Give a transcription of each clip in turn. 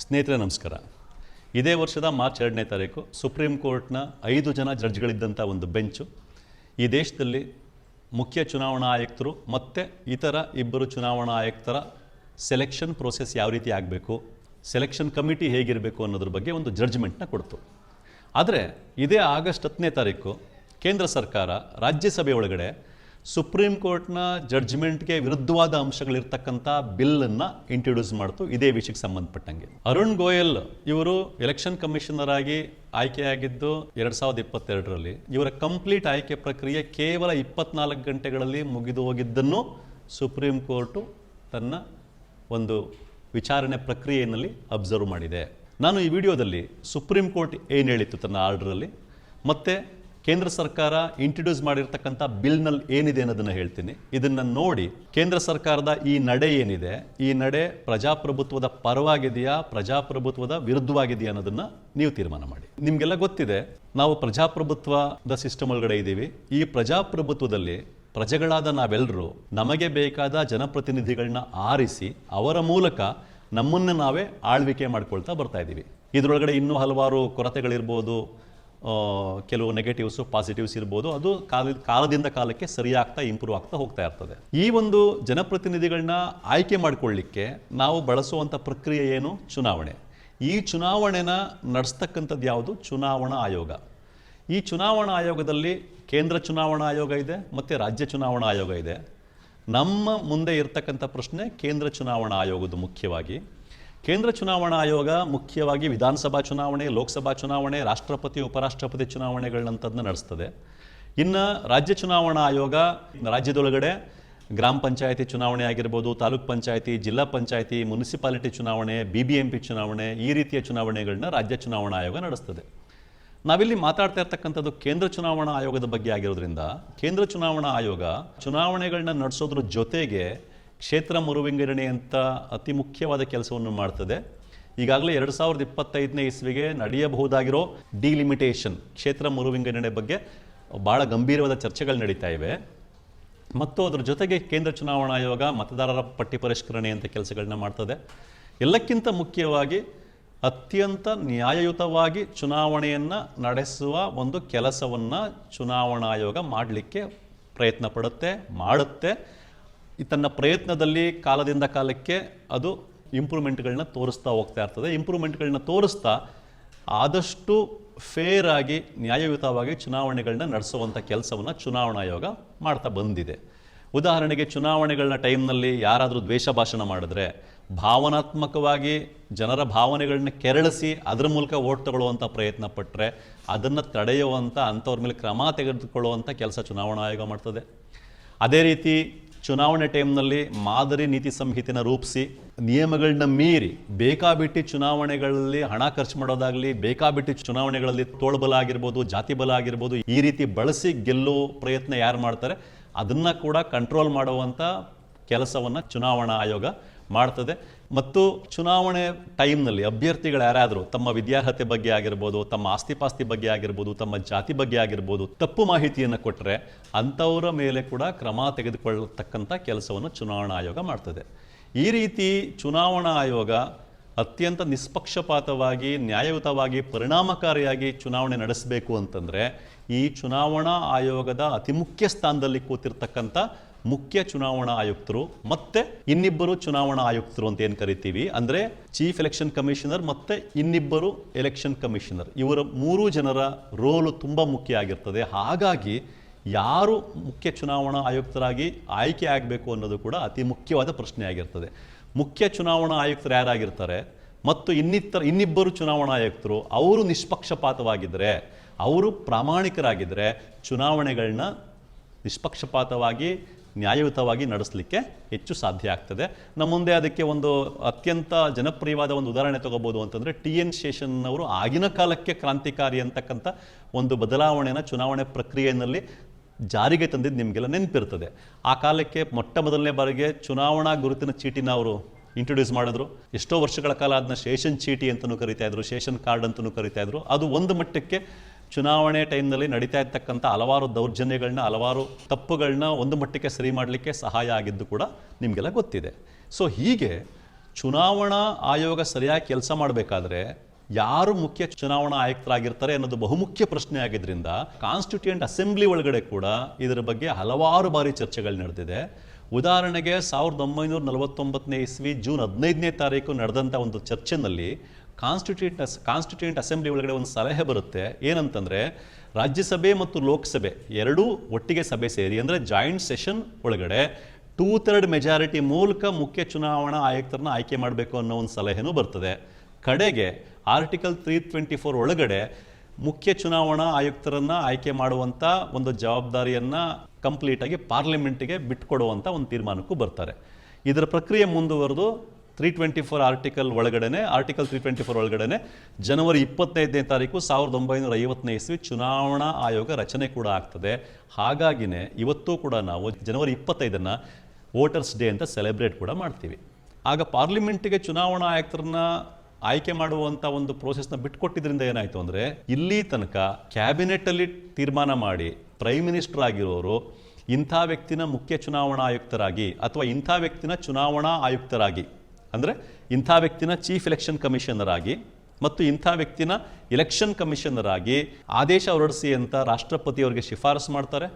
ಸ್ನೇಹಿತರೆ ನಮಸ್ಕಾರ. ಇದೇ ವರ್ಷದ ಮಾರ್ಚ್ 2ನೇ ತಾರೀಕು ಸುಪ್ರೀಂ ಕೋರ್ಟ್ನ 5 ಜನ ಜಡ್ಜ್ಗಳಿದ್ದಂಥ ಒಂದು ಬೆಂಚು ಈ ದೇಶದಲ್ಲಿ ಮುಖ್ಯ ಚುನಾವಣಾ ಆಯುಕ್ತರು ಮತ್ತು ಇತರ 2 ಚುನಾವಣಾ ಆಯುಕ್ತರ ಸೆಲೆಕ್ಷನ್ ಪ್ರೋಸೆಸ್ ಯಾವ ರೀತಿ ಆಗಬೇಕು, ಸೆಲೆಕ್ಷನ್ ಕಮಿಟಿ ಹೇಗಿರಬೇಕು ಅನ್ನೋದ್ರ ಬಗ್ಗೆ ಒಂದು ಜಡ್ಜ್ಮೆಂಟ್ನ ಕೊಡ್ತು. ಆದರೆ ಇದೇ ಆಗಸ್ಟ್ 10ನೇ ತಾರೀಕು ಕೇಂದ್ರ ಸರ್ಕಾರ ರಾಜ್ಯಸಭೆ ಒಳಗಡೆ ಸುಪ್ರೀಂ ಕೋರ್ಟ್ನ ಜಡ್ಜ್ಮೆಂಟ್ಗೆ ವಿರುದ್ಧವಾದ ಅಂಶಗಳಿರ್ತಕ್ಕಂಥ ಬಿಲ್ಲನ್ನು ಇಂಟ್ರೊಡ್ಯೂಸ್ ಮಾಡ್ತು. ಇದೇ ವಿಷಯಕ್ಕೆ ಸಂಬಂಧಪಟ್ಟಂಗೆ ಅರುಣ್ ಗೋಯಲ್ ಇವರು ಎಲೆಕ್ಷನ್ ಕಮಿಷನರ್ ಆಗಿ ಆಯ್ಕೆಯಾಗಿದ್ದು 2022ರಲ್ಲಿ. ಇವರ ಕಂಪ್ಲೀಟ್ ಆಯ್ಕೆ ಪ್ರಕ್ರಿಯೆ ಕೇವಲ 24 ಗಂಟೆಗಳಲ್ಲಿ ಮುಗಿದು ಹೋಗಿದ್ದನ್ನು ಸುಪ್ರೀಂ ಕೋರ್ಟು ತನ್ನ ಒಂದು ವಿಚಾರಣೆ ಪ್ರಕ್ರಿಯೆಯಲ್ಲಿ ಅಬ್ಸರ್ವ್ ಮಾಡಿದೆ. ನಾನು ಈ ವಿಡಿಯೋದಲ್ಲಿ ಸುಪ್ರೀಂ ಕೋರ್ಟ್ ಏನು ಹೇಳಿತ್ತು ತನ್ನ ಆರ್ಡರಲ್ಲಿ ಮತ್ತು ಕೇಂದ್ರ ಸರ್ಕಾರ ಇಂಟ್ರೊಡ್ಯೂಸ್ ಮಾಡಿರ್ತಕ್ಕಂಥ ಬಿಲ್ನಲ್ಲಿ ಏನಿದೆ ಅನ್ನೋದನ್ನು ಹೇಳ್ತೀನಿ. ಇದನ್ನು ನೋಡಿ ಕೇಂದ್ರ ಸರ್ಕಾರದ ಈ ನಡೆ ಏನಿದೆ, ಈ ನಡೆ ಪ್ರಜಾಪ್ರಭುತ್ವದ ಪರವಾಗಿದೆಯಾ, ಪ್ರಜಾಪ್ರಭುತ್ವದ ವಿರುದ್ಧವಾಗಿದೆಯಾ ಅನ್ನೋದನ್ನು ನೀವು ತೀರ್ಮಾನ ಮಾಡಿ. ನಿಮಗೆಲ್ಲ ಗೊತ್ತಿದೆ, ನಾವು ಪ್ರಜಾಪ್ರಭುತ್ವದ ಸಿಸ್ಟಮ್ ಒಳಗಡೆ ಇದ್ದೀವಿ. ಈ ಪ್ರಜಾಪ್ರಭುತ್ವದಲ್ಲಿ ಪ್ರಜೆಗಳಾದ ನಾವೆಲ್ಲರೂ ನಮಗೆ ಬೇಕಾದ ಜನಪ್ರತಿನಿಧಿಗಳನ್ನ ಆರಿಸಿ ಅವರ ಮೂಲಕ ನಮ್ಮನ್ನು ನಾವೇ ಆಳ್ವಿಕೆ ಮಾಡ್ಕೊಳ್ತಾ ಬರ್ತಾ ಇದ್ದೀವಿ. ಇದರೊಳಗಡೆ ಇನ್ನೂ ಹಲವಾರು ಕೊರತೆಗಳಿರ್ಬೋದು, ಕೆಲವು ನೆಗೆಟಿವ್ಸು ಪಾಸಿಟಿವ್ಸ್ ಇರ್ಬೋದು. ಅದು ಕಾಲದಿಂದ ಕಾಲಕ್ಕೆ ಸರಿಯಾಗ್ತಾ ಇಂಪ್ರೂವ್ ಆಗ್ತಾ ಹೋಗ್ತಾ ಇರ್ತದೆ. ಈ ಒಂದು ಜನಪ್ರತಿನಿಧಿಗಳನ್ನ ಆಯ್ಕೆ ಮಾಡಿಕೊಳ್ಳಿಕ್ಕೆ ನಾವು ಬಳಸುವಂಥ ಪ್ರಕ್ರಿಯೆ ಏನು? ಚುನಾವಣೆ. ಈ ಚುನಾವಣೆನ ನಡೆಸ್ತಕ್ಕಂಥದ್ದು ಯಾವುದು? ಚುನಾವಣಾ ಆಯೋಗ. ಈ ಚುನಾವಣಾ ಆಯೋಗದಲ್ಲಿ ಕೇಂದ್ರ ಚುನಾವಣಾ ಆಯೋಗ ಇದೆ ಮತ್ತು ರಾಜ್ಯ ಚುನಾವಣಾ ಆಯೋಗ ಇದೆ. ನಮ್ಮ ಮುಂದೆ ಇರ್ತಕ್ಕಂಥ ಪ್ರಶ್ನೆ ಕೇಂದ್ರ ಚುನಾವಣಾ ಆಯೋಗದ ಮುಖ್ಯವಾಗಿ. ಕೇಂದ್ರ ಚುನಾವಣಾ ಆಯೋಗ ಮುಖ್ಯವಾಗಿ ವಿಧಾನಸಭಾ ಚುನಾವಣೆ, ಲೋಕಸಭಾ ಚುನಾವಣೆ, ರಾಷ್ಟ್ರಪತಿ ಉಪರಾಷ್ಟ್ರಪತಿ ಚುನಾವಣೆಗಳನ್ನಂಥದ್ದನ್ನ ನಡೆಸ್ತದೆ. ಇನ್ನು ರಾಜ್ಯ ಚುನಾವಣಾ ಆಯೋಗ ರಾಜ್ಯದೊಳಗಡೆ ಗ್ರಾಮ ಪಂಚಾಯತಿ ಚುನಾವಣೆ ಆಗಿರ್ಬೋದು, ತಾಲೂಕ್ ಪಂಚಾಯತಿ, ಜಿಲ್ಲಾ ಪಂಚಾಯತಿ, ಮುನ್ಸಿಪಾಲಿಟಿ ಚುನಾವಣೆ, BBMP ಚುನಾವಣೆ, ಈ ರೀತಿಯ ಚುನಾವಣೆಗಳನ್ನ ರಾಜ್ಯ ಚುನಾವಣಾ ಆಯೋಗ ನಡೆಸ್ತದೆ. ನಾವಿಲ್ಲಿ ಮಾತಾಡ್ತಾ ಇರ್ತಕ್ಕಂಥದ್ದು ಕೇಂದ್ರ ಚುನಾವಣಾ ಆಯೋಗದ ಬಗ್ಗೆ ಆಗಿರೋದ್ರಿಂದ ಕೇಂದ್ರ ಚುನಾವಣಾ ಆಯೋಗ ಚುನಾವಣೆಗಳನ್ನ ನಡೆಸೋದ್ರ ಜೊತೆಗೆ ಕ್ಷೇತ್ರ ಮರುವಿಂಗಡಣೆ ಅಂತ ಅತಿ ಮುಖ್ಯವಾದ ಕೆಲಸವನ್ನು ಮಾಡ್ತದೆ. ಈಗಾಗಲೇ 2025ನೇ ಇಸ್ವಿಗೆ ನಡೆಯಬಹುದಾಗಿರೋ ಡಿಲಿಮಿಟೇಷನ್, ಕ್ಷೇತ್ರ ಮರುವಿಂಗಡಣೆ ಬಗ್ಗೆ ಭಾಳ ಗಂಭೀರವಾದ ಚರ್ಚೆಗಳು ನಡೀತಾ ಇವೆ. ಮತ್ತು ಅದರ ಜೊತೆಗೆ ಕೇಂದ್ರ ಚುನಾವಣಾ ಆಯೋಗ ಮತದಾರರ ಪಟ್ಟಿ ಪರಿಷ್ಕರಣೆ ಅಂತ ಕೆಲಸಗಳನ್ನ ಮಾಡ್ತದೆ. ಎಲ್ಲಕ್ಕಿಂತ ಮುಖ್ಯವಾಗಿ ಅತ್ಯಂತ ನ್ಯಾಯಯುತವಾಗಿ ಚುನಾವಣೆಯನ್ನು ನಡೆಸುವ ಒಂದು ಕೆಲಸವನ್ನು ಚುನಾವಣಾ ಆಯೋಗ ಮಾಡಲಿಕ್ಕೆ ಪ್ರಯತ್ನ ಪಡುತ್ತೆ, ಮಾಡುತ್ತೆ. ತನ್ನ ಪ್ರಯತ್ನದಲ್ಲಿ ಕಾಲದಿಂದ ಕಾಲಕ್ಕೆ ಅದು ಇಂಪ್ರೂವ್ಮೆಂಟ್ಗಳನ್ನ ತೋರಿಸ್ತಾ ಹೋಗ್ತಾ ಇರ್ತದೆ. ಇಂಪ್ರೂವ್ಮೆಂಟ್ಗಳನ್ನ ತೋರಿಸ್ತಾ ಆದಷ್ಟು ಫೇರ್ ಆಗಿ ನ್ಯಾಯಯುತವಾಗಿ ಚುನಾವಣೆಗಳನ್ನ ನಡೆಸುವಂಥ ಕೆಲಸವನ್ನು ಚುನಾವಣಾ ಆಯೋಗ ಮಾಡ್ತಾ ಬಂದಿದೆ. ಉದಾಹರಣೆಗೆ ಚುನಾವಣೆಗಳನ್ನ ಟೈಮ್ನಲ್ಲಿ ಯಾರಾದರೂ ದ್ವೇಷ ಭಾಷಣ ಮಾಡಿದ್ರೆ, ಭಾವನಾತ್ಮಕವಾಗಿ ಜನರ ಭಾವನೆಗಳನ್ನ ಕೆರಳಿಸಿ ಅದರ ಮೂಲಕ ಓಟ್ ತಗೊಳ್ಳುವಂಥ ಪ್ರಯತ್ನ ಪಟ್ಟರೆ ಅದನ್ನು ತಡೆಯುವಂಥ ಅಂಥವ್ರ ಮೇಲೆ ಕ್ರಮ ತೆಗೆದುಕೊಳ್ಳುವಂಥ ಕೆಲಸ ಚುನಾವಣಾ ಆಯೋಗ ಮಾಡ್ತದೆ. ಅದೇ ರೀತಿ ಚುನಾವಣೆ ಟೈಮ್ನಲ್ಲಿ ಮಾದರಿ ನೀತಿ ಸಂಹಿತೆನ ರೂಪಿಸಿ ನಿಯಮಗಳನ್ನ ಮೀರಿ ಬೇಕಾಬಿಟ್ಟು ಚುನಾವಣೆಗಳಲ್ಲಿ ಹಣ ಖರ್ಚು ಮಾಡೋದಾಗಲಿ, ಬೇಕಾಬಿಟ್ಟು ಚುನಾವಣೆಗಳಲ್ಲಿ ತೋಳ್ಬಲ ಆಗಿರ್ಬೋದು, ಜಾತಿ ಬಲ ಆಗಿರ್ಬೋದು, ಈ ರೀತಿ ಬಳಸಿ ಗೆಲ್ಲೋ ಪ್ರಯತ್ನ ಯಾರು ಮಾಡ್ತಾರೆ ಅದನ್ನು ಕೂಡ ಕಂಟ್ರೋಲ್ ಮಾಡುವಂಥ ಕೆಲಸವನ್ನು ಚುನಾವಣಾ ಆಯೋಗ ಮಾಡ್ತದೆ. ಮತ್ತು ಚುನಾವಣೆ ಟೈಮ್ನಲ್ಲಿ ಅಭ್ಯರ್ಥಿಗಳು ಯಾರಾದರೂ ತಮ್ಮ ವಿದ್ಯಾರ್ಹತೆ ಬಗ್ಗೆ ಆಗಿರ್ಬೋದು, ತಮ್ಮ ಆಸ್ತಿಪಾಸ್ತಿ ಬಗ್ಗೆ ಆಗಿರ್ಬೋದು, ತಮ್ಮ ಜಾತಿ ಬಗ್ಗೆ ಆಗಿರ್ಬೋದು ತಪ್ಪು ಮಾಹಿತಿಯನ್ನು ಕೊಟ್ಟರೆ ಅಂಥವರ ಮೇಲೆ ಕೂಡ ಕ್ರಮ ತೆಗೆದುಕೊಳ್ಳತಕ್ಕಂಥ ಕೆಲಸವನ್ನು ಚುನಾವಣಾ ಆಯೋಗ ಮಾಡ್ತದೆ. ಈ ರೀತಿ ಚುನಾವಣಾ ಆಯೋಗ ಅತ್ಯಂತ ನಿಷ್ಪಕ್ಷಪಾತವಾಗಿ, ನ್ಯಾಯಯುತವಾಗಿ, ಪರಿಣಾಮಕಾರಿಯಾಗಿ ಚುನಾವಣೆ ನಡೆಸಬೇಕು ಅಂತಂದರೆ ಈ ಚುನಾವಣಾ ಆಯೋಗದ ಅತಿ ಮುಖ್ಯ ಸ್ಥಾನದಲ್ಲಿ ಕೂತಿರ್ತಕ್ಕಂಥ ಮುಖ್ಯ ಚುನಾವಣಾ ಆಯುಕ್ತರು ಮತ್ತು 2 ಚುನಾವಣಾ ಆಯುಕ್ತರು ಅಂತ ಏನು ಕರಿತೀವಿ, ಅಂದರೆ ಚೀಫ್ ಎಲೆಕ್ಷನ್ ಕಮಿಷನರ್ ಮತ್ತು 2 ಎಲೆಕ್ಷನ್ ಕಮಿಷನರ್, ಇವರ 3 ಜನರ ರೋಲು ತುಂಬ ಮುಖ್ಯ ಆಗಿರ್ತದೆ. ಹಾಗಾಗಿ ಯಾರು ಮುಖ್ಯ ಚುನಾವಣಾ ಆಯುಕ್ತರಾಗಿ ಆಯ್ಕೆ ಆಗಬೇಕು ಅನ್ನೋದು ಕೂಡ ಅತಿ ಮುಖ್ಯವಾದ ಪ್ರಶ್ನೆ ಆಗಿರ್ತದೆ. ಮುಖ್ಯ ಚುನಾವಣಾ ಆಯುಕ್ತರು ಯಾರಾಗಿರ್ತಾರೆ ಮತ್ತು 2 ಚುನಾವಣಾ ಆಯುಕ್ತರು ಅವರು ನಿಷ್ಪಕ್ಷಪಾತವಾಗಿದ್ದರೆ, ಅವರು ಪ್ರಾಮಾಣಿಕರಾಗಿದ್ದರೆ ಚುನಾವಣೆಗಳನ್ನ ನಿಷ್ಪಕ್ಷಪಾತವಾಗಿ ನ್ಯಾಯಯುತವಾಗಿ ನಡೆಸಲಿಕ್ಕೆ ಹೆಚ್ಚು ಸಾಧ್ಯ ಆಗ್ತದೆ. ನಮ್ಮ ಮುಂದೆ ಅದಕ್ಕೆ ಒಂದು ಅತ್ಯಂತ ಜನಪ್ರಿಯವಾದ ಒಂದು ಉದಾಹರಣೆ ತಗೋಬೋದು ಅಂತಂದರೆ TN ಶೇಷನ್ ಅವರು ಆಗಿನ ಕಾಲಕ್ಕೆ ಕ್ರಾಂತಿಕಾರಿ ಅಂತಕ್ಕಂಥ ಒಂದು ಬದಲಾವಣೆನ ಚುನಾವಣೆ ಪ್ರಕ್ರಿಯೆಯಲ್ಲಿ ಜಾರಿಗೆ ತಂದಿದ್ದು ನಿಮಗೆಲ್ಲ ನೆನಪಿರ್ತದೆ. ಆ ಕಾಲಕ್ಕೆ ಮೊಟ್ಟ ಮೊದಲನೇ ಬಾರಿಗೆ ಚುನಾವಣಾ ಗುರುತಿನ ಚೀಟಿನ ಅವರು ಇಂಟ್ರೊಡ್ಯೂಸ್ ಮಾಡಿದ್ರು. ಎಷ್ಟೋ ವರ್ಷಗಳ ಕಾಲ ಅದನ್ನ ಶೇಷನ್ ಚೀಟಿ ಅಂತಲೂ ಕರಿತಾ ಇದ್ರು, ಶೇಷನ್ ಕಾರ್ಡ್ ಅಂತಲೂ ಕರಿತಾ ಇದ್ರು. ಅದು ಒಂದು ಮಟ್ಟಕ್ಕೆ ಚುನಾವಣೆ ಟೈಮ್ನಲ್ಲಿ ನಡೀತಾ ಇರ್ತಕ್ಕಂಥ ಹಲವಾರು ದೌರ್ಜನ್ಯಗಳನ್ನ, ಹಲವಾರು ತಪ್ಪುಗಳನ್ನ ಒಂದು ಮಟ್ಟಕ್ಕೆ ಸರಿ ಮಾಡಲಿಕ್ಕೆ ಸಹಾಯ ಆಗಿದ್ದು ಕೂಡ ನಿಮಗೆಲ್ಲ ಗೊತ್ತಿದೆ. ಸೊ ಹೀಗೆ ಚುನಾವಣಾ ಆಯೋಗ ಸರಿಯಾಗಿ ಕೆಲಸ ಮಾಡಬೇಕಾದ್ರೆ ಯಾರು ಮುಖ್ಯ ಚುನಾವಣಾ ಆಯುಕ್ತರಾಗಿರ್ತಾರೆ ಅನ್ನೋದು ಬಹುಮುಖ್ಯ ಪ್ರಶ್ನೆ ಆಗಿದ್ರಿಂದ ಕಾನ್ಸ್ಟಿಟ್ಯೂಯೆಂಟ್ ಅಸೆಂಬ್ಲಿ ಒಳಗಡೆ ಕೂಡ ಇದರ ಬಗ್ಗೆ ಹಲವಾರು ಬಾರಿ ಚರ್ಚೆಗಳು ನಡೆದಿದೆ. ಉದಾಹರಣೆಗೆ 1949 ಇಸ್ವಿ ಜೂನ್ 15ನೇ ತಾರೀಕು ನಡೆದಂಥ ಒಂದು ಚರ್ಚೆನಲ್ಲಿ ಕಾನ್ಸ್ಟಿಟ್ಯೂಯೆಂಟ್ ಅಸೆಂಬ್ಲಿ ಒಳಗಡೆ ಒಂದು ಸಲಹೆ ಬರುತ್ತೆ. ಏನಂತಂದರೆ, ರಾಜ್ಯಸಭೆ ಮತ್ತು ಲೋಕಸಭೆ ಎರಡೂ ಒಟ್ಟಿಗೆ ಸಭೆ ಸೇರಿ ಅಂದರೆ ಜಾಯಿಂಟ್ ಸೆಷನ್ ಒಳಗಡೆ 2/3 ಮೆಜಾರಿಟಿ ಮೂಲಕ ಮುಖ್ಯ ಚುನಾವಣಾ ಆಯುಕ್ತರನ್ನ ಆಯ್ಕೆ ಮಾಡಬೇಕು ಅನ್ನೋ ಒಂದು ಸಲಹೆನೂ ಬರ್ತದೆ. ಕಡೆಗೆ ಆರ್ಟಿಕಲ್ 324 ಒಳಗಡೆ ಮುಖ್ಯ ಚುನಾವಣಾ ಆಯುಕ್ತರನ್ನ ಆಯ್ಕೆ ಮಾಡುವಂಥ ಒಂದು ಜವಾಬ್ದಾರಿಯನ್ನು ಕಂಪ್ಲೀಟಾಗಿ ಪಾರ್ಲಿಮೆಂಟಿಗೆ ಬಿಟ್ಕೊಡುವಂಥ ಒಂದು ತೀರ್ಮಾನಕ್ಕೂ ಬರ್ತಾರೆ. ಇದರ ಪ್ರಕ್ರಿಯೆ ಮುಂದುವರೆದು 324 ಆರ್ಟಿಕಲ್ 324 ಒಳಗಡೆ ಜನವರಿ 25ನೇ ತಾರೀಕು 1950ನೇ ಇಸ್ವಿ ಚುನಾವಣಾ ಆಯೋಗ ರಚನೆ ಕೂಡ ಆಗ್ತದೆ. ಹಾಗಾಗಿನೇ ಇವತ್ತೂ ಕೂಡ ನಾವು ಜನವರಿ 25ನ್ನು ವೋಟರ್ಸ್ ಡೇ ಅಂತ ಸೆಲೆಬ್ರೇಟ್ ಕೂಡ ಮಾಡ್ತೀವಿ. ಆಗ ಪಾರ್ಲಿಮೆಂಟಿಗೆ ಚುನಾವಣಾ ಆಯುಕ್ತರನ್ನ ಆಯ್ಕೆ ಮಾಡುವಂಥ ಒಂದು ಪ್ರೋಸೆಸ್ನ ಬಿಟ್ಕೊಟ್ಟಿದ್ರಿಂದ ಏನಾಯಿತು ಅಂದರೆ, ಇಲ್ಲಿ ತನಕ ಕ್ಯಾಬಿನೆಟ್ಟಲ್ಲಿ ತೀರ್ಮಾನ ಮಾಡಿ ಪ್ರೈಮ್ ಮಿನಿಸ್ಟರ್ ಆಗಿರೋರು ಇಂಥ ವ್ಯಕ್ತಿನ ಮುಖ್ಯ ಚುನಾವಣಾ ಆಯುಕ್ತರಾಗಿ ಅಥವಾ ಇಂಥ ವ್ಯಕ್ತಿನ ಚುನಾವಣಾ ಆಯುಕ್ತರಾಗಿ ಅಂದರೆ ಇಂಥ ವ್ಯಕ್ತಿನ ಚೀಫ್ ಎಲೆಕ್ಷನ್ ಕಮಿಷನರ್ ಆಗಿ ಮತ್ತು ಇಂಥ ವ್ಯಕ್ತಿನ ಎಲೆಕ್ಷನ್ ಕಮಿಷನರ್ ಆಗಿ ಆದೇಶ ಹೊರಡಿಸಿ ಅಂತ ರಾಷ್ಟ್ರಪತಿಯವರಿಗೆ ಶಿಫಾರಸು ಮಾಡ್ತಾರೆ.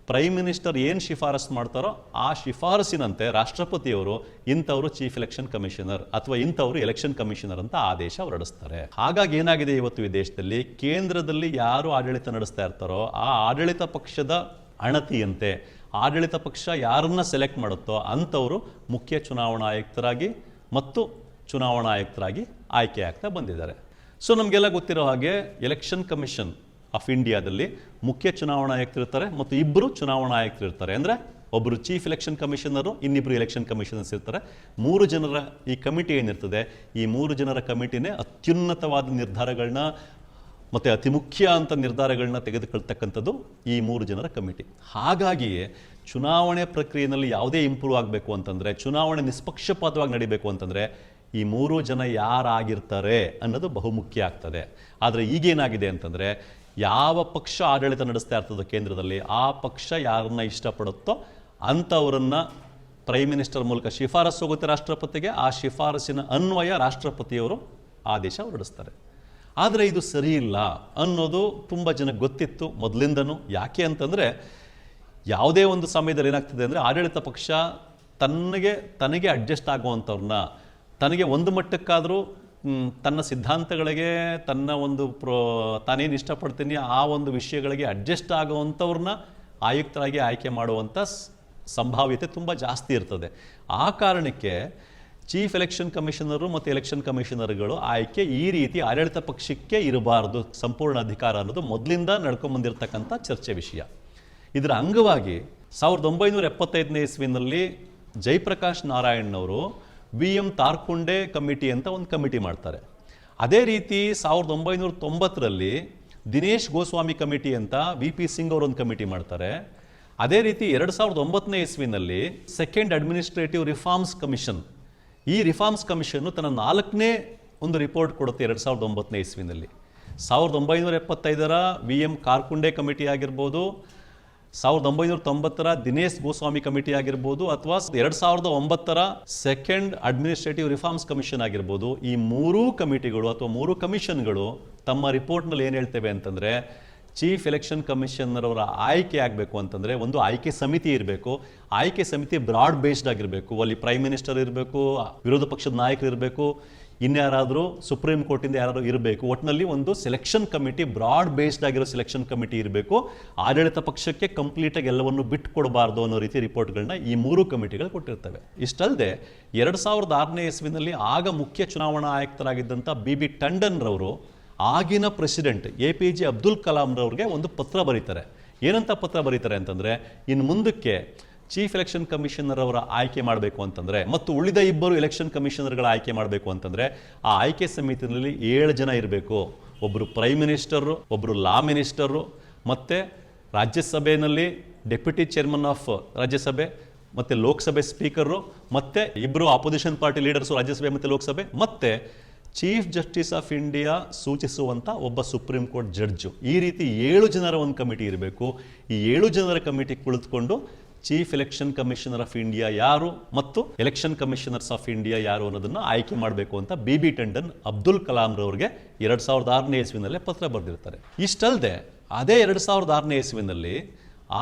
ಪ್ರೈಮ್ ಮಿನಿಸ್ಟರ್ ಏನು ಶಿಫಾರಸು ಮಾಡ್ತಾರೋ ಆ ಶಿಫಾರಸಿನಂತೆ ರಾಷ್ಟ್ರಪತಿಯವರು ಇಂಥವರು ಚೀಫ್ ಎಲೆಕ್ಷನ್ ಕಮಿಷನರ್ ಅಥವಾ ಇಂಥವರು ಎಲೆಕ್ಷನ್ ಕಮಿಷನರ್ ಅಂತ ಆದೇಶ ಹೊರಡಿಸ್ತಾರೆ. ಹಾಗಾಗಿ ಏನಾಗಿದೆ ಇವತ್ತು ಈ ದೇಶದಲ್ಲಿ, ಕೇಂದ್ರದಲ್ಲಿ ಯಾರು ಆಡಳಿತ ನಡೆಸ್ತಾ ಇರ್ತಾರೋ ಆ ಆಡಳಿತ ಪಕ್ಷದ ಅಣತಿಯಂತೆ ಆಡಳಿತ ಪಕ್ಷ ಯಾರನ್ನ ಸೆಲೆಕ್ಟ್ ಮಾಡುತ್ತೋ ಅಂಥವರು ಮುಖ್ಯ ಚುನಾವಣಾ ಆಯುಕ್ತರಾಗಿ ಮತ್ತು ಚುನಾವಣಾ ಆಯುಕ್ತರಾಗಿ ಆಯ್ಕೆ ಆಗ್ತಾ ಬಂದಿದ್ದಾರೆ. ಸೊ ನಮಗೆಲ್ಲ ಗೊತ್ತಿರೋ ಹಾಗೆ ಎಲೆಕ್ಷನ್ ಕಮಿಷನ್ ಆಫ್ ಇಂಡಿಯಾದಲ್ಲಿ ಮುಖ್ಯ ಚುನಾವಣಾ ಆಯುಕ್ತರಿರ್ತಾರೆ ಮತ್ತು ಇಬ್ಬರು ಚುನಾವಣಾ ಆಯುಕ್ತರಿರ್ತಾರೆ. ಅಂದರೆ ಒಬ್ಬರು ಚೀಫ್ ಎಲೆಕ್ಷನ್ ಕಮಿಷನರು, ಇನ್ನಿಬ್ಬರು ಎಲೆಕ್ಷನ್ ಕಮಿಷನರ್ಸ್ ಇರ್ತಾರೆ. 3 ಜನರ ಈ ಕಮಿಟಿ ಏನಿರ್ತದೆ, ಈ 3 ಜನರ ಕಮಿಟಿನೇ ಅತ್ಯುನ್ನತವಾದ ನಿರ್ಧಾರಗಳನ್ನ ಮತ್ತು ಅತಿ ಮುಖ್ಯ ಅಂತ ನಿರ್ಧಾರಗಳನ್ನ ತೆಗೆದುಕೊಳ್ತಕ್ಕಂಥದ್ದು ಈ 3 ಜನರ ಕಮಿಟಿ. ಹಾಗಾಗಿಯೇ ಚುನಾವಣೆ ಪ್ರಕ್ರಿಯೆಯಲ್ಲಿ ಯಾವುದೇ ಇಂಪ್ರೂವ್ ಆಗಬೇಕು ಅಂತಂದರೆ, ಚುನಾವಣೆ ನಿಷ್ಪಕ್ಷಪಾತವಾಗಿ ನಡಿಬೇಕು ಅಂತಂದರೆ ಈ 3 ಜನ ಯಾರಾಗಿರ್ತಾರೆ ಅನ್ನೋದು ಬಹುಮುಖ್ಯ ಆಗ್ತದೆ. ಆದರೆ ಈಗೇನಾಗಿದೆ ಅಂತಂದರೆ, ಯಾವ ಪಕ್ಷ ಆಡಳಿತ ನಡೆಸ್ತಾ ಇರ್ತದೋ ಕೇಂದ್ರದಲ್ಲಿ ಆ ಪಕ್ಷ ಯಾರನ್ನ ಇಷ್ಟಪಡುತ್ತೋ ಅಂಥವರನ್ನ ಪ್ರೈಮ್ ಮಿನಿಸ್ಟರ್ ಮೂಲಕ ಶಿಫಾರಸು ಹೋಗುತ್ತೆ ರಾಷ್ಟ್ರಪತಿಗೆ. ಆ ಶಿಫಾರಸಿನ ಅನ್ವಯ ರಾಷ್ಟ್ರಪತಿಯವರು ಆದೇಶ ಹೊರಡಿಸ್ತಾರೆ. ಆದರೆ ಇದು ಸರಿ ಇಲ್ಲ ಅನ್ನೋದು ತುಂಬ ಜನಕ್ಕೆ ಗೊತ್ತಿತ್ತು ಮೊದಲಿಂದನೂ. ಯಾಕೆ ಅಂತಂದರೆ, ಯಾವುದೇ ಒಂದು ಸಮಯದಲ್ಲಿ ಏನಾಗ್ತದೆ ಅಂದರೆ, ಆಡಳಿತ ಪಕ್ಷ ತನಗೆ ಅಡ್ಜಸ್ಟ್ ಆಗುವಂಥವ್ರನ್ನ, ತನಗೆ ಒಂದು ಮಟ್ಟಕ್ಕಾದರೂ ತನ್ನ ಸಿದ್ಧಾಂತಗಳಿಗೆ, ತನ್ನ ಒಂದು ತಾನೇನು ಇಷ್ಟಪಡ್ತೀನಿ ಆ ಒಂದು ವಿಷಯಗಳಿಗೆ ಅಡ್ಜಸ್ಟ್ ಆಗುವಂಥವ್ರನ್ನ ಆಯುಕ್ತರಾಗಿ ಆಯ್ಕೆ ಮಾಡುವಂಥ ಸಂಭಾವ್ಯತೆ ತುಂಬ ಜಾಸ್ತಿ ಇರ್ತದೆ. ಆ ಕಾರಣಕ್ಕೆ ಚೀಫ್ ಎಲೆಕ್ಷನ್ ಕಮಿಷನರು ಮತ್ತು ಎಲೆಕ್ಷನ್ ಕಮಿಷನರ್ಗಳು ಆಯ್ಕೆ ಈ ರೀತಿ ಆಡಳಿತ ಪಕ್ಷಕ್ಕೆ ಇರಬಾರ್ದು, ಸಂಪೂರ್ಣ ಅಧಿಕಾರ ಅನ್ನೋದು ಮೊದಲಿಂದ ನಡ್ಕೊಂಬಂದಿರತಕ್ಕಂಥ ಚರ್ಚೆ ವಿಷಯ. ಇದರ ಅಂಗವಾಗಿ 1975ನೇ ಇಸ್ವಿನಲ್ಲಿ ಜಯಪ್ರಕಾಶ್ ನಾರಾಯಣ್ VM ತಾರ್ಕುಂಡೆ ಕಮಿಟಿ ಅಂತ ಒಂದು ಕಮಿಟಿ ಮಾಡ್ತಾರೆ. ಅದೇ ರೀತಿ 1990ರಲ್ಲಿ ದಿನೇಶ್ ಗೋಸ್ವಾಮಿ ಕಮಿಟಿ ಅಂತ VP ಸಿಂಗ್ ಅವರೊಂದು ಕಮಿಟಿ ಮಾಡ್ತಾರೆ. ಅದೇ ರೀತಿ 2009ನೇ ಇಸ್ವಿನಲ್ಲಿ ಸೆಕೆಂಡ್ ಅಡ್ಮಿನಿಸ್ಟ್ರೇಟಿವ್ ರಿಫಾರ್ಮ್ಸ್ ಕಮಿಷನ್, ಈ ರಿಫಾರ್ಮ್ಸ್ ಕಮಿಷನ್ನು ತನ್ನ 4ನೇ ಒಂದು ರಿಪೋರ್ಟ್ ಕೊಡುತ್ತೆ 2009ನೇ ಇಸ್ವಿನಲ್ಲಿ. 1975ರ VM ಕಾರ್ಕುಂಡೆ ಕಮಿಟಿ ಆಗಿರ್ಬೋದು, 1990ರ ದಿನೇಶ್ ಗೋಸ್ವಾಮಿ ಕಮಿಟಿ ಆಗಿರ್ಬೋದು, ಅಥವಾ 2009ರ ಸೆಕೆಂಡ್ ಅಡ್ಮಿನಿಸ್ಟ್ರೇಟಿವ್ ರಿಫಾರ್ಮ್ಸ್ ಕಮಿಷನ್ ಆಗಿರ್ಬೋದು, ಈ 3 ಕಮಿಟಿಗಳು ಅಥವಾ 3 ಕಮಿಷನ್ಗಳು ತಮ್ಮ ರಿಪೋರ್ಟ್ನಲ್ಲಿ ಏನು ಹೇಳ್ತೇವೆ ಅಂತಂದರೆ, ಚೀಫ್ ಎಲೆಕ್ಷನ್ ಕಮಿಷನರ್ ಅವರ ಆಯ್ಕೆ ಆಗಬೇಕು ಅಂತಂದರೆ ಒಂದು ಆಯ್ಕೆ ಸಮಿತಿ ಇರಬೇಕು. ಆಯ್ಕೆ ಸಮಿತಿ ಬ್ರಾಡ್ ಬೇಸ್ಡ್ ಆಗಿರಬೇಕು. ಅಲ್ಲಿ ಪ್ರೈಮ್ ಮಿನಿಸ್ಟರ್ ಇರಬೇಕು, ವಿರೋಧ ಪಕ್ಷದ ನಾಯಕರು ಇರಬೇಕು, ಇನ್ಯಾರಾದರೂ ಸುಪ್ರೀಂ ಕೋರ್ಟಿಂದ ಯಾರಾದರೂ ಇರಬೇಕು. ಒಟ್ಟಿನಲ್ಲಿ ಒಂದು ಸೆಲೆಕ್ಷನ್ ಕಮಿಟಿ, ಬ್ರಾಡ್ ಬೇಸ್ಡ್ ಆಗಿರೋ ಸೆಲೆಕ್ಷನ್ ಕಮಿಟಿ ಇರಬೇಕು. ಆಡಳಿತ ಪಕ್ಷಕ್ಕೆ ಕಂಪ್ಲೀಟಾಗಿ ಎಲ್ಲವನ್ನು ಬಿಟ್ಟು ಕೊಡಬಾರ್ದು ಅನ್ನೋ ರೀತಿ ರಿಪೋರ್ಟ್ಗಳನ್ನ ಈ 3 ಕಮಿಟಿಗಳು ಕೊಟ್ಟಿರ್ತವೆ. ಇಷ್ಟಲ್ಲದೆ 2006ನೇ ಇಸ್ವಿನಲ್ಲಿ ಆಗ ಮುಖ್ಯ ಚುನಾವಣಾ ಆಯುಕ್ತರಾಗಿದ್ದಂಥ BB ಟಂಡನ್ ರವರು ಆಗಿನ ಪ್ರೆಸಿಡೆಂಟ್ APJ ಅಬ್ದುಲ್ ಕಲಾಂ ರವ್ರಿಗೆ ಒಂದು ಪತ್ರ ಬರೀತಾರೆ. ಏನಂತ ಪತ್ರ ಬರೀತಾರೆ ಅಂತಂದರೆ, ಇನ್ನು ಮುಂದಕ್ಕೆ ಚೀಫ್ ಎಲೆಕ್ಷನ್ ಕಮಿಷನರ್ ಅವರ ಆಯ್ಕೆ ಮಾಡಬೇಕು ಅಂತಂದರೆ ಮತ್ತು ಉಳಿದ 2 ಎಲೆಕ್ಷನ್ ಕಮಿಷನರ್ಗಳ ಆಯ್ಕೆ ಮಾಡಬೇಕು ಅಂತಂದರೆ ಆ ಆಯ್ಕೆ ಸಮಿತಿಯಲ್ಲಿ 7 ಜನ ಇರಬೇಕು. ಒಬ್ಬರು ಪ್ರೈಮ್ ಮಿನಿಸ್ಟರು, ಒಬ್ಬರು ಲಾ ಮಿನಿಸ್ಟರು, ಮತ್ತು ರಾಜ್ಯಸಭೆಯಲ್ಲಿ ಡೆಪ್ಯೂಟಿ ಚೇರ್ಮನ್ ಆಫ್ ರಾಜ್ಯಸಭೆ ಮತ್ತು ಲೋಕಸಭೆ ಸ್ಪೀಕರು, ಮತ್ತು 2 ಆಪೋಸಿಷನ್ ಪಾರ್ಟಿ ಲೀಡರ್ಸು ರಾಜ್ಯಸಭೆ ಮತ್ತು ಲೋಕಸಭೆ, ಮತ್ತು ಚೀಫ್ ಜಸ್ಟಿಸ್ ಆಫ್ ಇಂಡಿಯಾ ಸೂಚಿಸುವಂಥ ಒಬ್ಬ ಸುಪ್ರೀಂ ಕೋರ್ಟ್ ಜಡ್ಜು. ಈ ರೀತಿ 7 ಜನರ ಒಂದು ಕಮಿಟಿ ಇರಬೇಕು. ಈ 7 ಜನರ ಕಮಿಟಿ ಕುಳಿತುಕೊಂಡು chief election commissioner of India ಯಾರು ಮತ್ತು ಎಲೆಕ್ಷನ್ ಕಮಿಷನರ್ಸ್ ಆಫ್ ಇಂಡಿಯಾ ಯಾರು ಅನ್ನೋದನ್ನು ಆಯ್ಕೆ ಮಾಡಬೇಕು ಅಂತ ಬಿ ಟಂಡನ್ ಅಬ್ದುಲ್ ಕಲಾಂ ರವರಿಗೆ 2006ನೇ ಇಸ್ವಿನಲ್ಲೇ ಪತ್ರ ಬರೆದಿರ್ತಾರೆ. ಇಷ್ಟಲ್ಲದೆ ಅದೇ 2006ನೇ ಇಸ್ವಿನಲ್ಲಿ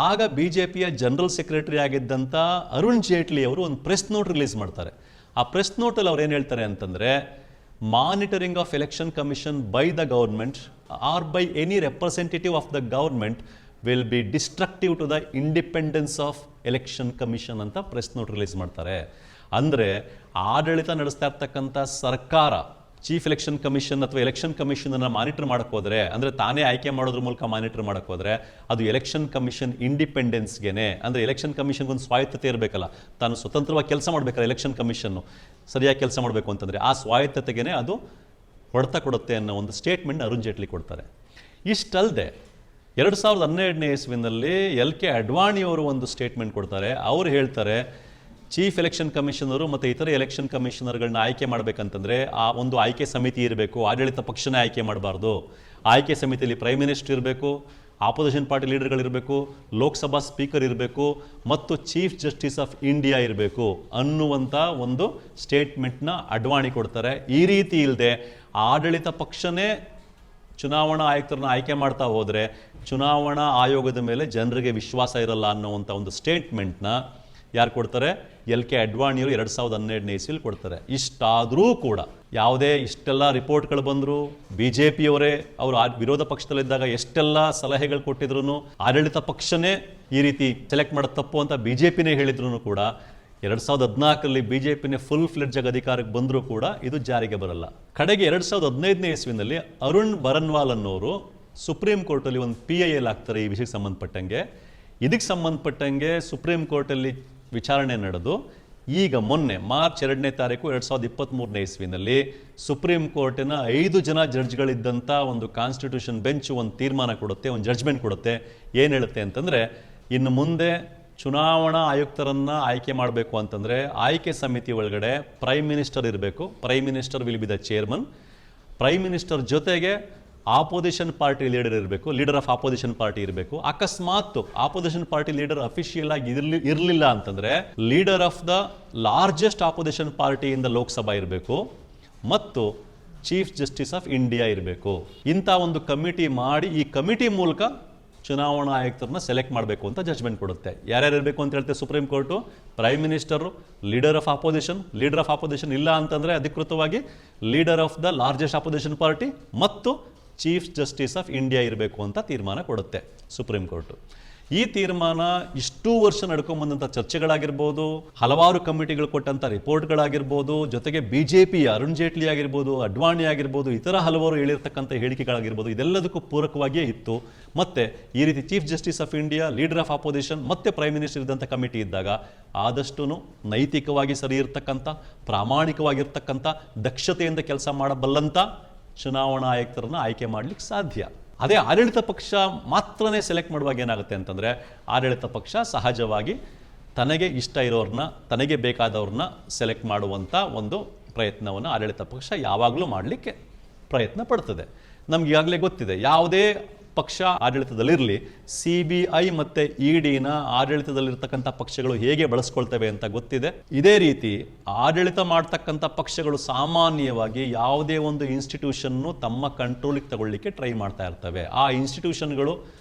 ಆಗ BJPಯ ಜನರಲ್ ಸೆಕ್ರೆಟರಿ ಆಗಿದ್ದಂಥ ಅರುಣ್ ಜೇಟ್ಲಿ ಅವರು ಒಂದು ಪ್ರೆಸ್ ನೋಟ್ ರಿಲೀಸ್ ಮಾಡ್ತಾರೆ. ಆ ಪ್ರೆಸ್ ನೋಟಲ್ಲಿ ಅವ್ರು ಏನು ಹೇಳ್ತಾರೆ ಅಂತಂದರೆ, monitoring of election commission by the government or by any representative of the government will be destructive to the independence of election commission ಅಂತ ಪ್ರೆಸ್ ನೋಟ್ ರಿಲೀಸ್ ಮಾಡ್ತಾರೆ. ಅಂದರೆ ಆಡಳಿತ ನಡೆಸ್ತಾ ಇರ್ತಕ್ಕಂಥ ಸರ್ಕಾರ ಚೀಫ್ ಎಲೆಕ್ಷನ್ ಕಮಿಷನ್ ಅಥವಾ ಎಲೆಕ್ಷನ್ ಕಮಿಷನನ್ನು ಮಾನಿಟರ್ ಮಾಡಕ್ಕೆ ಹೋದರೆ, ಅಂದರೆ ತಾನೇ ಆಯ್ಕೆ ಮಾಡೋದ್ರ ಮೂಲಕ ಮಾನಿಟರ್ ಮಾಡಕ್ಕೆ ಹೋದರೆ ಅದು ಎಲೆಕ್ಷನ್ ಕಮಿಷನ್ ಇಂಡಿಪೆಂಡೆನ್ಸ್ಗೆನೆ, ಅಂದರೆ ಎಲೆಕ್ಷನ್ ಕಮಿಷನ್ಗೊಂದು ಸ್ವಾಯತ್ತತೆ ಇರಬೇಕಲ್ಲ, ತಾನು ಸ್ವತಂತ್ರವಾಗಿ ಕೆಲಸ ಮಾಡಬೇಕಲ್ಲ ಎಲೆಕ್ಷನ್ ಕಮಿಷನ್ನು ಸರಿಯಾಗಿ ಕೆಲಸ ಮಾಡಬೇಕು ಅಂತಂದರೆ ಆ ಸ್ವಾಯತ್ತತೆಗೆ ಅದು ಹೊಡೆತ ಕೊಡುತ್ತೆ ಅನ್ನೋ ಒಂದು ಸ್ಟೇಟ್ಮೆಂಟ್ ಅರುಣ್ ಜೇಟ್ಲಿ ಕೊಡ್ತಾರೆ. ಇಷ್ಟಲ್ಲದೆ 2012ನೇ ಇಸ್ವಿನಲ್ಲಿ LK ಅಡ್ವಾಣಿಯವರು ಒಂದು ಸ್ಟೇಟ್ಮೆಂಟ್ ಕೊಡ್ತಾರೆ. ಅವರು ಹೇಳ್ತಾರೆ, ಚೀಫ್ ಎಲೆಕ್ಷನ್ ಕಮಿಷನರು ಮತ್ತು ಇತರ ಎಲೆಕ್ಷನ್ ಕಮಿಷನರ್ಗಳನ್ನ ಆಯ್ಕೆ ಮಾಡಬೇಕಂತಂದರೆ ಆ ಒಂದು ಆಯ್ಕೆ ಸಮಿತಿ ಇರಬೇಕು, ಆಡಳಿತ ಪಕ್ಷನೇ ಆಯ್ಕೆ ಮಾಡಬಾರ್ದು. ಆಯ್ಕೆ ಸಮಿತಿಯಲ್ಲಿ ಪ್ರೈಮ್ ಮಿನಿಸ್ಟರ್ ಇರಬೇಕು, ಆಪೋಸಿಷನ್ ಪಾರ್ಟಿ ಲೀಡರ್ಗಳಿರಬೇಕು, ಲೋಕಸಭಾ ಸ್ಪೀಕರ್ ಇರಬೇಕು ಮತ್ತು ಚೀಫ್ ಜಸ್ಟಿಸ್ ಆಫ್ ಇಂಡಿಯಾ ಇರಬೇಕು ಅನ್ನುವಂಥ ಒಂದು ಸ್ಟೇಟ್ಮೆಂಟ್ನ ಅಡ್ವಾಣಿ ಕೊಡ್ತಾರೆ. ಈ ರೀತಿ ಇಲ್ಲದೆ ಆಡಳಿತ ಪಕ್ಷನೇ ಚುನಾವಣಾ ಆಯುಕ್ತರನ್ನ ಆಯ್ಕೆ ಮಾಡ್ತಾ ಹೋದರೆ ಚುನಾವಣಾ ಆಯೋಗದ ಮೇಲೆ ಜನರಿಗೆ ವಿಶ್ವಾಸ ಇರಲ್ಲ ಅನ್ನೋವಂಥ ಒಂದು ಸ್ಟೇಟ್ಮೆಂಟ್ನ ಯಾರು ಕೊಡ್ತಾರೆ? LK ಅಡ್ವಾಣಿಯವರು 2012ನೇ ಇಸ್ವಿಲಿ ಕೊಡ್ತಾರೆ. ಇಷ್ಟಾದರೂ ಕೂಡ ಯಾವುದೇ ಇಷ್ಟೆಲ್ಲ ರಿಪೋರ್ಟ್ಗಳು ಬಂದರು, BJPಯವರೇ ಅವರು ವಿರೋಧ ಪಕ್ಷದಲ್ಲಿದ್ದಾಗ ಎಷ್ಟೆಲ್ಲ ಸಲಹೆಗಳು ಕೊಟ್ಟಿದ್ರು, ಆಡಳಿತ ಪಕ್ಷನೇ ಈ ರೀತಿ ಸೆಲೆಕ್ಟ್ ಮಾಡೋದು ತಪ್ಪು ಅಂತ BJPನೇ ಹೇಳಿದ್ರು ಕೂಡ 2014ರಲ್ಲಿ BJPನೇ ಫುಲ್ ಫ್ಲೆಡ್ಜಾಗಿ ಅಧಿಕಾರಕ್ಕೆ ಬಂದರೂ ಕೂಡ ಇದು ಜಾರಿಗೆ ಬರಲ್ಲ. ಕಡೆಗೆ 2015ನೇ ಇಸ್ವಿನಲ್ಲಿ ಅರುಣ್ ಬರನ್ವಾಲ್ ಅನ್ನೋರು ಸುಪ್ರೀಂ ಕೋರ್ಟಲ್ಲಿ ಒಂದು PIL ಆಗ್ತಾರೆ ಈ ವಿಷಯಕ್ಕೆ ಸಂಬಂಧಪಟ್ಟಂಗೆ. ಇದಕ್ಕೆ ಸಂಬಂಧಪಟ್ಟಂಗೆ ಸುಪ್ರೀಂ ಕೋರ್ಟಲ್ಲಿ ವಿಚಾರಣೆ ನಡೆದು ಈಗ ಮೊನ್ನೆ ಮಾರ್ಚ್ 2ನೇ ತಾರೀಕು 2023ನೇ ಇಸ್ವಿನಲ್ಲಿ ಸುಪ್ರೀಂ ಕೋರ್ಟಿನ 5 ಜನ ಜಡ್ಜ್ಗಳಿದ್ದಂಥ ಒಂದು ಕಾನ್ಸ್ಟಿಟ್ಯೂಷನ್ ಬೆಂಚ್ ಒಂದು ತೀರ್ಮಾನ ಕೊಡುತ್ತೆ, ಒಂದು ಜಡ್ಜ್ಮೆಂಟ್ ಕೊಡುತ್ತೆ. ಏನು ಹೇಳುತ್ತೆ ಅಂತಂದರೆ, ಇನ್ನು ಮುಂದೆ ಚುನಾವಣಾ ಆಯುಕ್ತರನ್ನು ಆಯ್ಕೆ ಮಾಡಬೇಕು ಅಂತಂದರೆ ಆಯ್ಕೆ ಸಮಿತಿ ಒಳಗಡೆ ಪ್ರೈಮ್ ಮಿನಿಸ್ಟರ್ ಇರಬೇಕು. Prime minister will be the chairman. Prime minister ಜೊತೆಗೆ ಆಪೋಸಿಷನ್ ಪಾರ್ಟಿ ಲೀಡರ್ ಇರಬೇಕು, ಲೀಡರ್ ಆಫ್ ಆಪೋಸಿಷನ್ ಪಾರ್ಟಿ ಇರಬೇಕು. ಅಕಸ್ಮಾತ್ ಆಪೋಸಿಷನ್ ಪಾರ್ಟಿ ಲೀಡರ್ ಅಫಿಷಿಯಲ್ ಆಗಿ ಇರಲಿಲ್ಲ ಅಂತಂದರೆ leader of the largest opposition ಪಾರ್ಟಿಯಿಂದ ಲೋಕಸಭಾ ಇರಬೇಕು ಮತ್ತು ಚೀಫ್ ಜಸ್ಟಿಸ್ ಆಫ್ ಇಂಡಿಯಾ ಇರಬೇಕು. ಇಂಥ ಒಂದು ಕಮಿಟಿ ಮಾಡಿ ಈ ಕಮಿಟಿ ಮೂಲಕ ಚುನಾವಣಾ ಆಯುಕ್ತರನ್ನ ಸೆಲೆಕ್ಟ್ ಮಾಡಬೇಕು ಅಂತ ಜಡ್ಜ್ಮೆಂಟ್ ಕೊಡುತ್ತೆ. ಯಾರ್ಯಾರು ಇರಬೇಕು ಅಂತ ಹೇಳ್ತಾರೆ supreme court? Prime minister, leader of opposition ಇಲ್ಲ ಅಂತಂದರೆ ಅಧಿಕೃತವಾಗಿ leader of the largest opposition party ಮತ್ತು ಚೀಫ್ ಜಸ್ಟಿಸ್ ಆಫ್ ಇಂಡಿಯಾ ಇರಬೇಕು ಅಂತ ತೀರ್ಮಾನ ಕೊಡುತ್ತೆ ಸುಪ್ರೀಂ ಕೋರ್ಟು. ಈ ತೀರ್ಮಾನ ಇಷ್ಟೂ ವರ್ಷ ನಡ್ಕೊಂಬಂದಂಥ ಚರ್ಚೆಗಳಾಗಿರ್ಬೋದು, ಹಲವಾರು ಕಮಿಟಿಗಳು ಕೊಟ್ಟಂಥ ರಿಪೋರ್ಟ್ಗಳಾಗಿರ್ಬೋದು, ಜೊತೆಗೆ BJP ಅರುಣ್ ಜೇಟ್ಲಿ ಆಗಿರ್ಬೋದು, ಅಡ್ವಾಣಿ ಆಗಿರ್ಬೋದು, ಇತರ ಹಲವಾರು ಹೇಳಿರ್ತಕ್ಕಂಥ ಹೇಳಿಕೆಗಳಾಗಿರ್ಬೋದು, ಇದೆಲ್ಲದಕ್ಕೂ ಪೂರಕವಾಗಿಯೇ ಇತ್ತು. ಮತ್ತು ಈ ರೀತಿ chief justice of India, leader of opposition ಮತ್ತು ಪ್ರೈಮ್ ಮಿನಿಸ್ಟರ್ ಇದ್ದಂಥ ಕಮಿಟಿ ಇದ್ದಾಗ ಆದಷ್ಟು ನೈತಿಕವಾಗಿ ಸರಿ ಇರ್ತಕ್ಕಂಥ, ಪ್ರಾಮಾಣಿಕವಾಗಿರ್ತಕ್ಕಂಥ, ದಕ್ಷತೆಯಿಂದ ಕೆಲಸ ಮಾಡಬಲ್ಲಂಥ ಚುನಾವಣಾ ಆಯುಕ್ತರನ್ನ ಆಯ್ಕೆ ಮಾಡಲಿಕ್ಕೆ ಸಾಧ್ಯ. ಅದೇ ಆಡಳಿತ ಪಕ್ಷ ಮಾತ್ರನೇ ಸೆಲೆಕ್ಟ್ ಮಾಡುವಾಗ ಏನಾಗುತ್ತೆ ಅಂತಂದರೆ, ಆಡಳಿತ ಪಕ್ಷ ಸಹಜವಾಗಿ ತನಗೆ ಇಷ್ಟ ಇರೋರನ್ನ, ತನಗೆ ಬೇಕಾದವ್ರನ್ನ ಸೆಲೆಕ್ಟ್ ಮಾಡುವಂಥ ಒಂದು ಪ್ರಯತ್ನವನ್ನು ಆಡಳಿತ ಪಕ್ಷ ಯಾವಾಗಲೂ ಮಾಡಲಿಕ್ಕೆ ಪ್ರಯತ್ನ ಪಡ್ತದೆ. ನಮ್ಗೆ ಈಗಾಗಲೇ ಗೊತ್ತಿದೆ, ಯಾವುದೇ ಪಕ್ಷ ಆಡಳಿತದಲ್ಲಿರಲಿ CBI ಮತ್ತು EDನ ಆಡಳಿತದಲ್ಲಿರ್ತಕ್ಕಂಥ ಪಕ್ಷಗಳು ಹೇಗೆ ಬಳಸ್ಕೊಳ್ತವೆ ಅಂತ ಗೊತ್ತಿದೆ. ಇದೇ ರೀತಿ ಆಡಳಿತ ಮಾಡ್ತಕ್ಕಂಥ ಪಕ್ಷಗಳು ಸಾಮಾನ್ಯವಾಗಿ ಯಾವುದೇ ಒಂದು ಇನ್ಸ್ಟಿಟ್ಯೂಷನ್ನು ತಮ್ಮ ಕಂಟ್ರೋಲಿಗೆ ತಗೊಳ್ಳಿಕ್ಕೆ ಟ್ರೈ ಮಾಡ್ತಾ ಇರ್ತವೆ. ಆ ಇನ್ಸ್ಟಿಟ್ಯೂಷನ್ಗಳು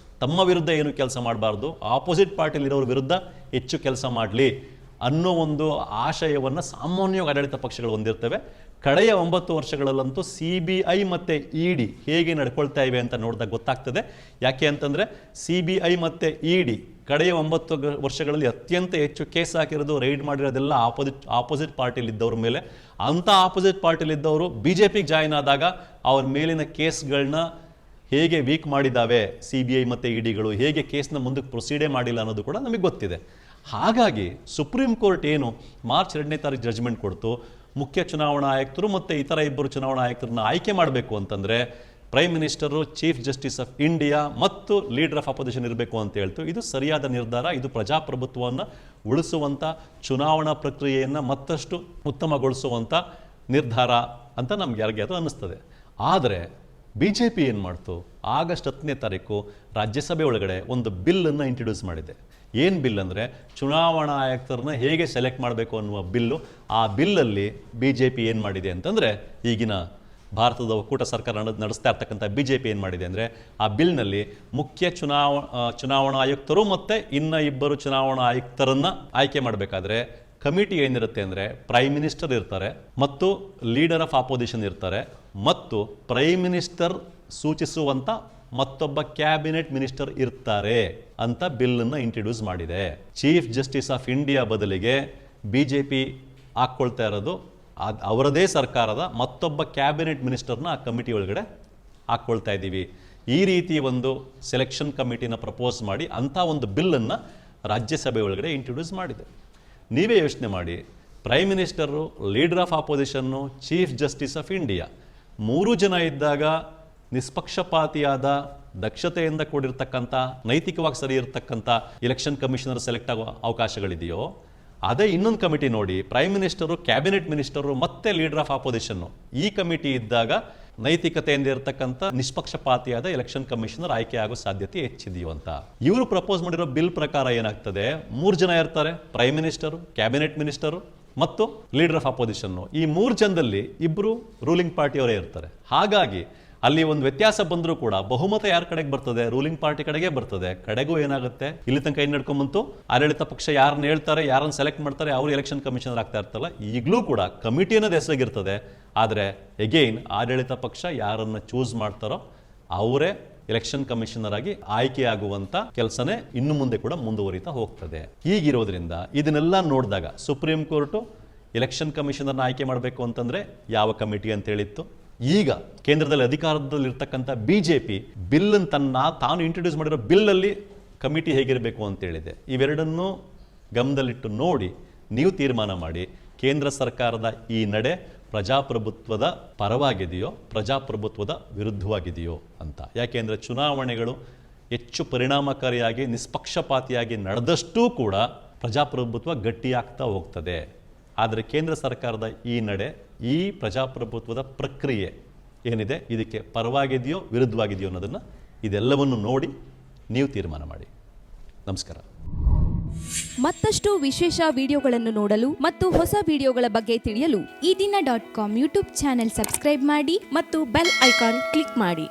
ತಮ್ಮ ವಿರುದ್ಧ ಏನು ಕೆಲಸ ಮಾಡಬಾರ್ದು, ಆಪೋಸಿಟ್ ಪಾರ್ಟಿಲಿರೋರ ವಿರುದ್ಧ ಹೆಚ್ಚು ಕೆಲಸ ಮಾಡಲಿ ಅನ್ನೋ ಒಂದು ಆಶಯವನ್ನು ಸಾಮಾನ್ಯವಾಗಿ ಆಡಳಿತ ಪಕ್ಷಗಳು ಹೊಂದಿರ್ತವೆ. ಕಡೆಯ 9 ವರ್ಷಗಳಲ್ಲಂತೂ CBI ಮತ್ತು ED ಹೇಗೆ ನಡ್ಕೊಳ್ತಾ ಇವೆ ಅಂತ ನೋಡಿದಾಗ ಗೊತ್ತಾಗ್ತದೆ. ಯಾಕೆ ಅಂತಂದರೆ CBI ಮತ್ತು ED ಕಡೆಯ 9 ವರ್ಷಗಳಲ್ಲಿ ಅತ್ಯಂತ ಹೆಚ್ಚು ಕೇಸ್ ಹಾಕಿರೋದು, ರೈಡ್ ಮಾಡಿರೋದೆಲ್ಲ ಆಪೋಸಿಟ್ ಪಾರ್ಟಿಲಿದ್ದವ್ರ ಮೇಲೆ. ಅಂಥ ಆಪೋಸಿಟ್ ಪಾರ್ಟಿಲಿದ್ದವರು BJPಗೆ ಜಾಯಿನ್ ಆದಾಗ ಅವ್ರ ಮೇಲಿನ ಕೇಸ್ಗಳನ್ನ ಹೇಗೆ ವೀಕ್ ಮಾಡಿದ್ದಾವೆ CBI ಮತ್ತು EDಗಳು, ಹೇಗೆ ಕೇಸ್ನ ಮುಂದಕ್ಕೆ ಪ್ರೊಸೀಡೇ ಮಾಡಿಲ್ಲ ಅನ್ನೋದು ಕೂಡ ನಮಗೆ ಗೊತ್ತಿದೆ. ಹಾಗಾಗಿ ಸುಪ್ರೀಂ ಕೋರ್ಟ್ ಏನು ಮಾರ್ಚ್ 2ನೇ ತಾರೀಕು ಜಡ್ಜ್ಮೆಂಟ್ ಕೊಡ್ತು, ಮುಖ್ಯ ಚುನಾವಣಾ ಆಯುಕ್ತರು ಮತ್ತು ಇತರ 2 ಚುನಾವಣಾ ಆಯುಕ್ತರನ್ನ ಆಯ್ಕೆ ಮಾಡಬೇಕು ಅಂತಂದರೆ prime minister, chief justice of India ಮತ್ತು ಲೀಡರ್ ಆಫ್ ಅಪೋಸಿಷನ್ ಇರಬೇಕು ಅಂತ ಹೇಳ್ತು. ಇದು ಸರಿಯಾದ ನಿರ್ಧಾರ. ಇದು ಪ್ರಜಾಪ್ರಭುತ್ವವನ್ನು ಉಳಿಸುವಂಥ, ಚುನಾವಣಾ ಪ್ರಕ್ರಿಯೆಯನ್ನು ಮತ್ತಷ್ಟು ಉತ್ತಮಗೊಳಿಸುವಂಥ ನಿರ್ಧಾರ ಅಂತ ನಮ್ಗೆ ಯಾರಿಗಾದ್ರೂ ಅನ್ನಿಸ್ತದೆ. ಆದರೆ BJP ಏನು ಮಾಡ್ತು? ಆಗಸ್ಟ್ 10ನೇ ತಾರೀಕು ರಾಜ್ಯಸಭೆ ಒಳಗಡೆ ಒಂದು ಬಿಲ್ಲನ್ನು ಇಂಟ್ರೊಡ್ಯೂಸ್ ಮಾಡಿದೆ. ಏನು ಬಿಲ್ ಅಂದರೆ ಚುನಾವಣಾ ಆಯುಕ್ತರನ್ನ ಹೇಗೆ ಸೆಲೆಕ್ಟ್ ಮಾಡಬೇಕು ಅನ್ನುವ ಬಿಲ್ಲು. ಆ ಬಿಲ್ಲಲ್ಲಿ BJP ಏನು ಮಾಡಿದೆ ಅಂತಂದರೆ, ಈಗಿನ ಭಾರತದ ಒಕ್ಕೂಟ ಸರ್ಕಾರ ನಡೆಸ್ತಾ ಇರ್ತಕ್ಕಂಥ BJP ಏನು ಮಾಡಿದೆ ಅಂದರೆ, ಆ ಬಿಲ್ನಲ್ಲಿ ಮುಖ್ಯ ಚುನಾವಣಾ ಆಯುಕ್ತರು ಮತ್ತು ಇಬ್ಬರು ಚುನಾವಣಾ ಆಯುಕ್ತರನ್ನು ಆಯ್ಕೆ ಮಾಡಬೇಕಾದ್ರೆ ಕಮಿಟಿ ಏನಿರುತ್ತೆ ಅಂದರೆ, ಪ್ರೈಮ್ ಮಿನಿಸ್ಟರ್ ಇರ್ತಾರೆ ಮತ್ತು ಲೀಡರ್ ಆಫ್ ಆಪೋಸಿಷನ್ ಇರ್ತಾರೆ ಮತ್ತು ಪ್ರೈಮ್ ಮಿನಿಸ್ಟರ್ ಸೂಚಿಸುವಂಥ ಮತ್ತೊಬ್ಬ ಕ್ಯಾಬಿನೆಟ್ ಮಿನಿಸ್ಟರ್ ಇರ್ತಾರೆ ಅಂತ ಬಿಲ್ಲನ್ನು ಇಂಟ್ರೊಡ್ಯೂಸ್ ಮಾಡಿದೆ. ಚೀಫ್ ಜಸ್ಟಿಸ್ ಆಫ್ ಇಂಡಿಯಾ ಬದಲಿಗೆ BJP ಹಾಕ್ಕೊಳ್ತಾ ಇರೋದು ಅವರದೇ ಸರ್ಕಾರದ ಮತ್ತೊಬ್ಬ ಕ್ಯಾಬಿನೆಟ್ ಮಿನಿಸ್ಟರ್ನ ಆ ಕಮಿಟಿ ಒಳಗಡೆ ಹಾಕ್ಕೊಳ್ತಾ ಇದ್ದೀವಿ. ಈ ರೀತಿ ಒಂದು ಸೆಲೆಕ್ಷನ್ ಕಮಿಟಿನ ಪ್ರಪೋಸ್ ಮಾಡಿ ಅಂಥ ಒಂದು ಬಿಲ್ಲನ್ನು ರಾಜ್ಯಸಭೆ ಒಳಗಡೆ ಇಂಟ್ರೊಡ್ಯೂಸ್ ಮಾಡಿದೆ. ನೀವೇ ಯೋಚನೆ ಮಾಡಿ, prime minister, leader of opposition, chief justice of India 3 ಜನ ಇದ್ದಾಗ ನಿಷ್ಪಕ್ಷಪಾತಿಯಾದ, ದಕ್ಷತೆಯಿಂದ ಕೂಡಿರ್ತಕ್ಕಂಥ, ನೈತಿಕವಾಗಿ ಸರಿ ಇರತಕ್ಕಂಥ ಎಲೆಕ್ಷನ್ ಕಮಿಷನರ್ ಸೆಲೆಕ್ಟ್ ಆಗೋ ಅವಕಾಶಗಳಿದೆಯೋ, ಅದೇ ಇನ್ನೊಂದು ಕಮಿಟಿ ನೋಡಿ, ಪ್ರೈಮ್ ಮಿನಿಸ್ಟರು, ಕ್ಯಾಬಿನೆಟ್ ಮಿನಿಸ್ಟರು ಮತ್ತೆ ಲೀಡರ್ ಆಫ್ ಆಪೋಸಿಷನ್ನು, ಈ ಕಮಿಟಿ ಇದ್ದಾಗ ನೈತಿಕತೆಯಿಂದ ಇರತಕ್ಕಂಥ ನಿಷ್ಪಕ್ಷಪಾತಿಯಾದ ಎಲೆಕ್ಷನ್ ಕಮಿಷನರ್ ಆಯ್ಕೆ ಆಗೋ ಸಾಧ್ಯತೆ ಹೆಚ್ಚಿದೆಯೋ ಅಂತ. ಇವರು ಪ್ರಪೋಸ್ ಮಾಡಿರೋ ಬಿಲ್ ಪ್ರಕಾರ ಏನಾಗ್ತದೆ, 3 ಜನ ಇರ್ತಾರೆ, ಪ್ರೈಮ್ ಮಿನಿಸ್ಟರು, ಕ್ಯಾಬಿನೆಟ್ ಮಿನಿಸ್ಟರು ಮತ್ತು ಲೀಡರ್ ಆಫ್ ಆಪೋಸಿಷನ್ನು. ಈ 3 ಜನದಲ್ಲಿ 2 ರೂಲಿಂಗ್ ಪಾರ್ಟಿಯವರೇ ಇರ್ತಾರೆ. ಹಾಗಾಗಿ ಅಲ್ಲಿ ಒಂದು ವ್ಯತ್ಯಾಸ ಬಂದರೂ ಕೂಡ ಬಹುಮತ ಯಾರ ಕಡೆಗೆ ಬರ್ತದೆ, ರೂಲಿಂಗ್ ಪಾರ್ಟಿ ಕಡೆಗೆ ಬರ್ತದೆ. ಕಡೆಗೂ ಏನಾಗುತ್ತೆ, ಇಲ್ಲಿ ತನಕ ಏನು ನಡ್ಕೊಂಬಂತು, ಆಡಳಿತ ಪಕ್ಷ ಯಾರನ್ನ ಹೇಳ್ತಾರೆ, ಯಾರನ್ನ ಸೆಲೆಕ್ಟ್ ಮಾಡ್ತಾರೆ, ಅವರು ಎಲೆಕ್ಷನ್ ಕಮಿಷನರ್ ಆಗ್ತಾ ಇರ್ತಲ್ಲ. ಈಗಲೂ ಕೂಡ ಕಮಿಟಿ ಅನ್ನೋದು ಹೆಸರಾಗಿರ್ತದೆ, ಆದರೆ ಎಗೈನ್ ಆಡಳಿತ ಪಕ್ಷ ಯಾರನ್ನು ಚೂಸ್ ಮಾಡ್ತಾರೋ ಅವರೇ ಎಲೆಕ್ಷನ್ ಕಮಿಷನರ್ ಆಗಿ ಆಯ್ಕೆಯಾಗುವಂಥ ಕೆಲಸನೇ ಇನ್ನು ಮುಂದೆ ಕೂಡ ಮುಂದುವರಿತಾ ಹೋಗ್ತದೆ. ಹೀಗಿರೋದ್ರಿಂದ ಇದನ್ನೆಲ್ಲ ನೋಡಿದಾಗ ಸುಪ್ರೀಂ ಕೋರ್ಟು ಎಲೆಕ್ಷನ್ ಕಮಿಷನರ್ನ ಆಯ್ಕೆ ಮಾಡಬೇಕು ಅಂತಂದರೆ ಯಾವ ಕಮಿಟಿ ಅಂತ ಹೇಳಿತ್ತು. ಈಗ ಕೇಂದ್ರದಲ್ಲಿ ಅಧಿಕಾರದಲ್ಲಿರ್ತಕ್ಕಂಥ BJP ಬಿಲ್ಲನ್ನು ತಾನು ಇಂಟ್ರೊಡ್ಯೂಸ್ ಮಾಡಿರೋ ಬಿಲ್ಲಲ್ಲಿ ಕಮಿಟಿ ಹೇಗಿರಬೇಕು ಅಂತ ಹೇಳಿದೆ. ಇವೆರಡನ್ನೂ ಗಮನದಲ್ಲಿಟ್ಟು ನೋಡಿ ನೀವು ತೀರ್ಮಾನ ಮಾಡಿ, ಕೇಂದ್ರ ಸರ್ಕಾರದ ಈ ನಡೆ ಪ್ರಜಾಪ್ರಭುತ್ವದ ಪರವಾಗಿದೆಯೋ, ಪ್ರಜಾಪ್ರಭುತ್ವದ ವಿರುದ್ಧವಾಗಿದೆಯೋ ಅಂತ. ಯಾಕೆಂದರೆ ಚುನಾವಣೆಗಳು ಹೆಚ್ಚು ಪರಿಣಾಮಕಾರಿಯಾಗಿ, ನಿಷ್ಪಕ್ಷಪಾತಿಯಾಗಿ ನಡೆದಷ್ಟೂ ಕೂಡ ಪ್ರಜಾಪ್ರಭುತ್ವ ಗಟ್ಟಿಯಾಗ್ತಾ ಹೋಗ್ತದೆ. ಆದರೆ ಕೇಂದ್ರ ಸರ್ಕಾರದ ಈ ನಡೆ, ಈ ಪ್ರಜಾಪ್ರಭುತ್ವದ ಪ್ರಕ್ರಿಯೆ ಏನಿದೆ, ಇದಕ್ಕೆ ಪರವಾಗಿದೆಯೋ ವಿರುದ್ಧವಾಗಿದೆಯೋ ಅನ್ನೋದನ್ನು ಇದೆಲ್ಲವನ್ನು ನೋಡಿ ನೀವು ತೀರ್ಮಾನ ಮಾಡಿ. ನಮಸ್ಕಾರ. ಮತ್ತಷ್ಟು ವಿಶೇಷ ವಿಡಿಯೋಗಳನ್ನು ನೋಡಲು ಮತ್ತು ಹೊಸ ವಿಡಿಯೋಗಳ ಬಗ್ಗೆ ತಿಳಿಯಲು ಈ ದಿನ .com ಯೂಟ್ಯೂಬ್ ಚಾನೆಲ್ ಸಬ್ಸ್ಕ್ರೈಬ್ ಮಾಡಿ ಮತ್ತು ಬೆಲ್ ಐಕಾನ್ ಕ್ಲಿಕ್ ಮಾಡಿ.